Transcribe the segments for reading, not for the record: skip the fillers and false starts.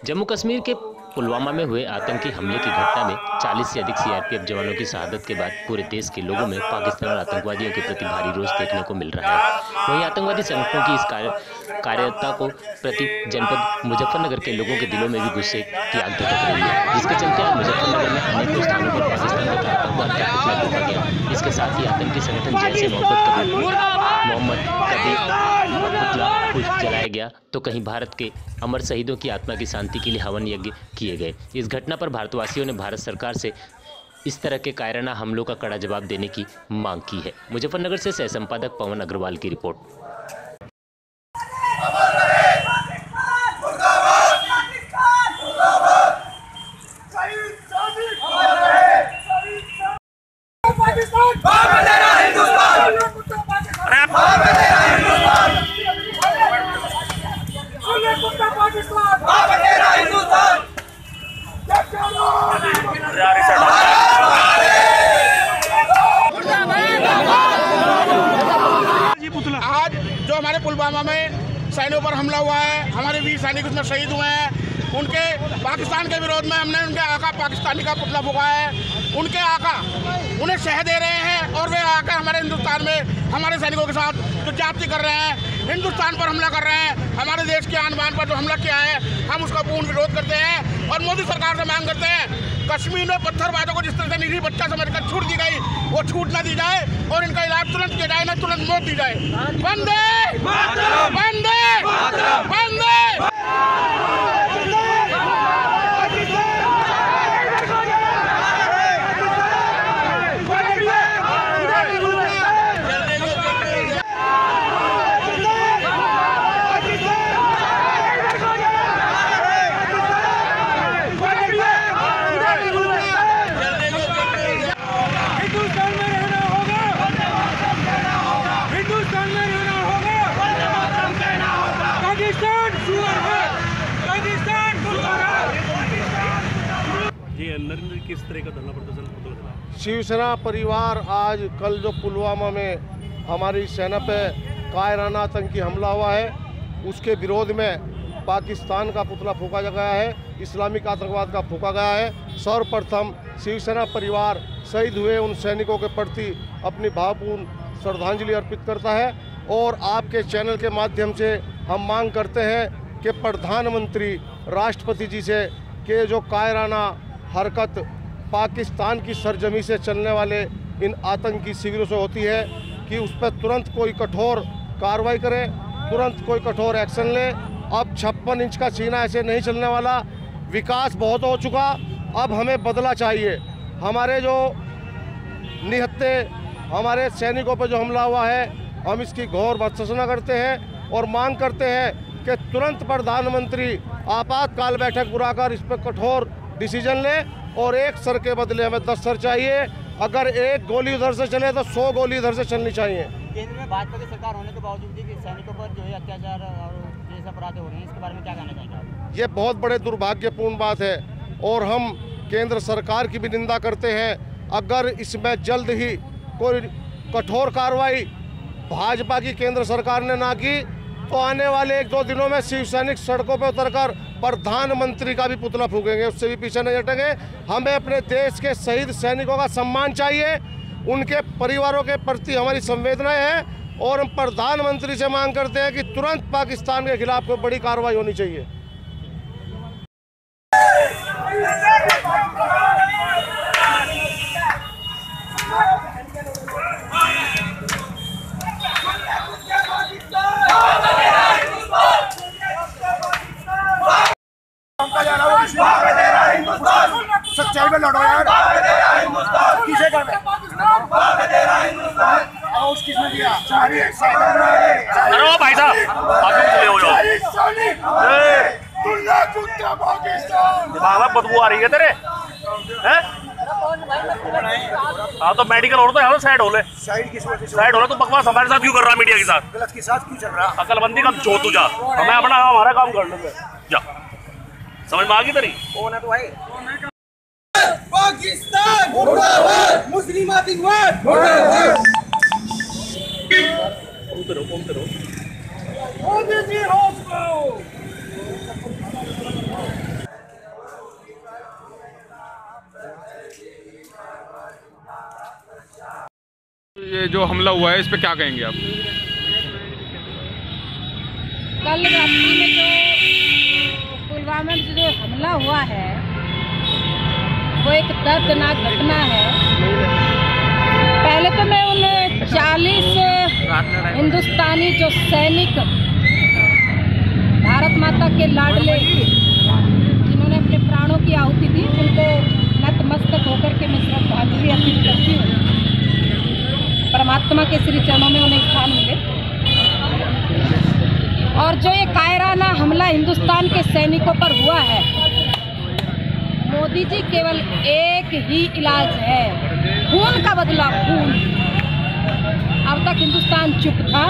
जम्मू कश्मीर के पुलवामा में हुए आतंकी हमले की घटना में 40 से अधिक सीआरपीएफ जवानों की शहादत के बाद पूरे देश के लोगों में पाकिस्तान और आतंकवादियों के प्रति भारी रोष देखने को मिल रहा है। वहीं आतंकवादी संगठनों की इस कार्यता को प्रति जनपद मुजफ्फरनगर के लोगों के दिलों में भी गुस्से की आग भड़क रही है, जिसके चलते आज मुजफ्फरनगर में अनेक स्थानों पर पाकिस्तान तथा आतंकवाद का पुतला फूंका गया। इसके साथ ही आतंकी संगठन जैसे मोहम्मद कबीर पुतला जलाया गया, तो कहीं भारत के अमर शहीदों की आत्मा की शांति के लिए हवन यज्ञ किए गए। इस घटना पर भारतवासियों ने भारत सरकार से इस तरह के कायराना हमलों का कड़ा जवाब देने की मांग की है। मुजफ्फरनगर से सह संपादक पवन अग्रवाल की रिपोर्ट। आज जो हमारे पुलवामा में सैनिकों पर हमला हुआ है, हमारे वीर सैनिक उसमें शहीद हुए हैं, उनके पाकिस्तान के विरोध में हमने उनके आका पाकिस्तानी का पुतला फूंका है। उनके आका उन्हें शह दे रहे हैं और वे आकर हमारे हिंदुस्तान में हमारे सैनिकों के साथ जो जाति कर रहे हैं, हिंदुस्तान पर हमला कर रहे हैं, हमारे देश के आन बान पर जो हमला किया है, हम उसका पूर्ण विरोध करते हैं और मोदी सरकार से मांग करते हैं कश्मीर में पत्थरबाजों को जिस तरह से निरी बच्चा समझकर छूट दी गई, वो छूट न दी जाए और इनका इलाज तुरंत किया जाए, न तुरंत मौत दी जाए। वंदे वंदे वंदे। किस तरह का धरना प्रदर्शन? शिवसेना परिवार आज कल जो पुलवामा में हमारी सेना पे कायराना आतंकी हमला हुआ है, उसके विरोध में पाकिस्तान का पुतला फूंका गया है, इस्लामिक आतंकवाद का फूंका गया है। सर्वप्रथम शिवसेना परिवार शहीद हुए उन सैनिकों के प्रति अपनी भावपूर्ण श्रद्धांजलि अर्पित करता है और आपके चैनल के माध्यम से हम मांग करते हैं कि प्रधानमंत्री राष्ट्रपति जी से कि जो कायराना हरकत पाकिस्तान की सरजमी से चलने वाले इन आतंकी शिविरों से होती है कि उस पर तुरंत कोई कठोर कार्रवाई करे, तुरंत कोई कठोर एक्शन ले। अब 56 इंच का सीना ऐसे नहीं चलने वाला, विकास बहुत हो चुका, अब हमें बदला चाहिए। हमारे जो निहत्ते हमारे सैनिकों पर जो हमला हुआ है, हम इसकी घोर भर्त्सना करते हैं और मांग करते हैं कि तुरंत प्रधानमंत्री आपातकाल बैठक बुलाकर इस पर कठोर डिसीजन ले और एक सर के बदले हमें 10 सर चाहिए। अगर एक गोली उधर से चले तो 100 गोली इधर से चलनी चाहिए। केंद्र में भाजपा की सरकार होने के बावजूद भी सैनिकों पर जो है अत्याचार और जैसे अपराध हो रहे हैं, इसके बारे में क्या कहना चाहेंगे आप? ये बहुत बड़े दुर्भाग्यपूर्ण बात है और हम केंद्र सरकार की भी निंदा करते हैं। अगर इसमें जल्द ही कोई कठोर कार्रवाई भाजपा की केंद्र सरकार ने ना की तो आने वाले 1-2 दिनों में शिव सैनिक सड़कों पर उतरकर प्रधानमंत्री का भी पुतला फूंकेंगे, उससे भी पीछे नहीं हटेंगे। हमें अपने देश के शहीद सैनिकों का सम्मान चाहिए, उनके परिवारों के प्रति हमारी संवेदनाएं हैं और हम प्रधानमंत्री से मांग करते हैं कि तुरंत पाकिस्तान के खिलाफ कोई बड़ी कार्रवाई होनी चाहिए। सच्चाई में लड़ो यार, किसे कर किसने दिया? अरे ओ भाई साहब, आप चले हो जाओ। बदबू आ रही है तेरे, हैं? हाँ तो मेडिकल और तो यहाँ साइड हो ले, साइड हो ले। तू बकवास हमारे साथ क्यों कर रहा है? मीडिया के साथ गलत के साथ क्यों चल रहा? अकलबंदी का छो तू जा, हमें अपना हमारा काम कर लेंगे जा। समझ में आ गई तेरी? कौन है तू भाई? पाकिस्तान मुर्दाबाद, मुस्लिम आतंकवाद मुर्दाबाद। घूमते रहो। मोदी जी हो ये जो हमला हुआ है इस पे क्या कहेंगे आप? कल रात्रि में जो पुलवामा में जो हमला हुआ है वो एक दर्दनाक घटना है। पहले तो मैं उन 40 हिंदुस्तानी जो सैनिक भारत माता के लाडले जिन्होंने अपने प्राणों की आहुति दी उनको नतमस्तक होकर के मैं श्रद्धांजलि अर्पित करती हूँ। परमात्मा के श्री चरणों में उन्हें स्थान मिले। और जो ये कायराना हमला हिंदुस्तान के सैनिकों पर हुआ है, मोदी जी केवल एक ही इलाज है, खून का बदला खून। अब तक हिंदुस्तान चुप था,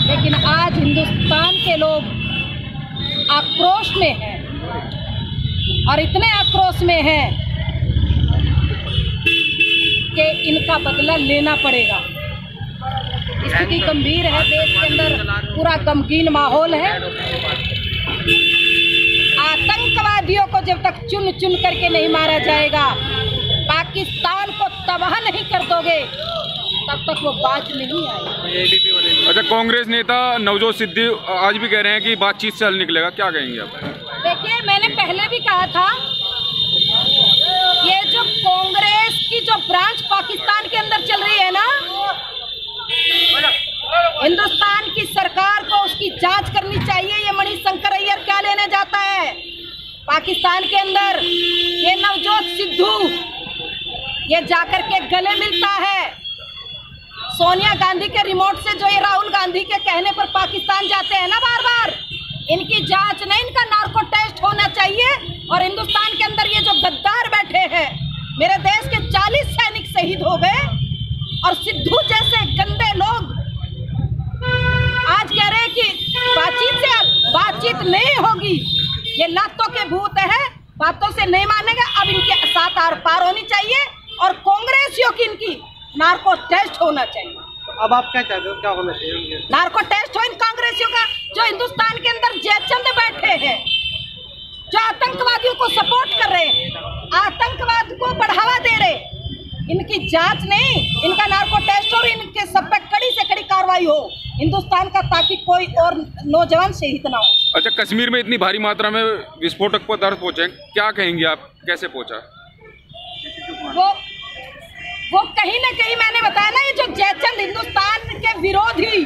लेकिन आज हिंदुस्तान के लोग आक्रोश में हैं और इतने आक्रोश में हैं कि इनका बदला लेना पड़ेगा। स्थिति गंभीर है, देश के अंदर पूरा गमगीन माहौल है। आतंकवादियों को जब तक चुन चुन करके नहीं मारा जाएगा, पाकिस्तान को तबाह नहीं कर दोगे, तब तक वो बाज नहीं आएगी। अच्छा, कांग्रेस नेता नवजोत सिद्धू आज भी कह रहे हैं कि बातचीत से हल निकलेगा, क्या कहेंगे आप? देखिए, मैंने पहले भी कहा था, ये जो कांग्रेस की जो ब्रांच पाकिस्तान के अंदर चल रही है ना, हिंदुस्तान की सरकार को उसकी जांच करनी चाहिए। ये मणिशंकर अय्यर क्या लेने जाता है पाकिस्तान के अंदर? ये नवजोत सिद्धू ये जाकर के गले मिलता है सोनिया गांधी के रिमोट से, जो ये राहुल गांधी के कहने पर पाकिस्तान जाते हैं ना बार बार। इनकी जांच नहीं, इनका नार्को टेस्ट होना चाहिए। और हिंदुस्तान के अंदर ये जो गद्दार बैठे हैं, मेरे देश के 40 सैनिक शहीद हो गए और सिद्धू जैसे गंदे लोग आज कह रहे हैं कि बातचीत नहीं होगी। ये लातों के भूत है, बातों से नहीं मानेगा। अब इनके साथ आर पार होनी चाहिए और कांग्रेसियों की इनकी नार्को टेस्ट होना चाहिए। अब आप क्या चाहते हो, क्या होना चाहिए? नार्को टेस्ट हो इन कांग्रेसियों का, जो हिंदुस्तान के अंदर जयचंद बैठे हैं, जो आतंकवादियों को सपोर्ट कर रहे हैं, आतंकवाद को बढ़ावा दे रहे। इनकी जांच नहीं, इनका नार्को टेस्ट और इनके सब पे कड़ी से कड़ी कार्रवाई हो हिंदुस्तान का, ताकि कोई और नौजवान शहीद ना हो। अच्छा, कश्मीर में इतनी भारी मात्रा में विस्फोटक पदार्थ पहुंचे, क्या कहेंगे आप, कैसे पहुंचा? वो कहीं ना कहीं मैंने बताया ना, ये जो जयचंद हिंदुस्तान के विरोधी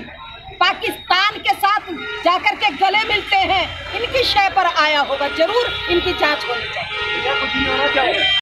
पाकिस्तान के साथ जाकर के गले मिलते हैं, इनकी शय पर आया होगा। जरूर इनकी जांच होनी चाहिए।